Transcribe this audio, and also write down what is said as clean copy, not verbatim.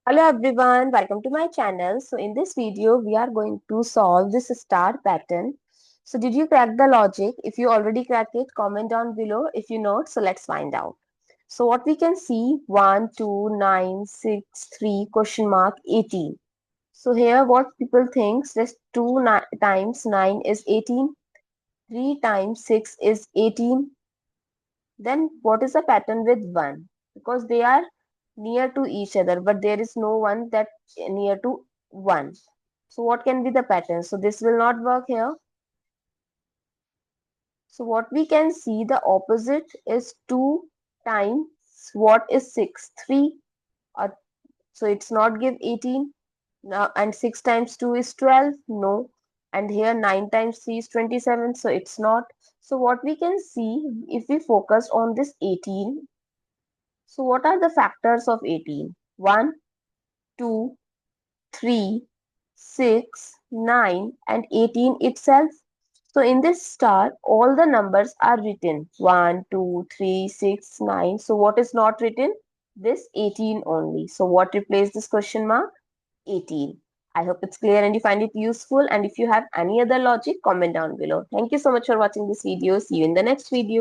Hello everyone, welcome to my channel. So in this video, we are going to solve this star pattern. So did you crack the logic? If you already cracked it, comment down below. If you not, so let's find out. So what we can see, 1, 2, 9, 6, 3, question mark, 18. So here what people think, this 2 times 9 is 18, 3 times 6 is 18. Then what is the pattern with 1? Because they are near to each other, but there is no one that near to 1. So what can be the pattern? So this will not work here. So what we can see, the opposite is 2 times what is 6? 3. Or, so it's not give 18. Now, and 6 times 2 is 12. No. And here 9 times 3 is 27. So it's not. So what we can see, if we focus on this 18, so what are the factors of 18? 1, 2, 3, 6, 9 and 18 itself. So in this star, all the numbers are written 1, 2, 3, 6, 9. So what is not written? This 18 only. So what replaces this question mark? 18. I hope it's clear and you find it useful. And if you have any other logic, comment down below. Thank you so much for watching this video. See you in the next video.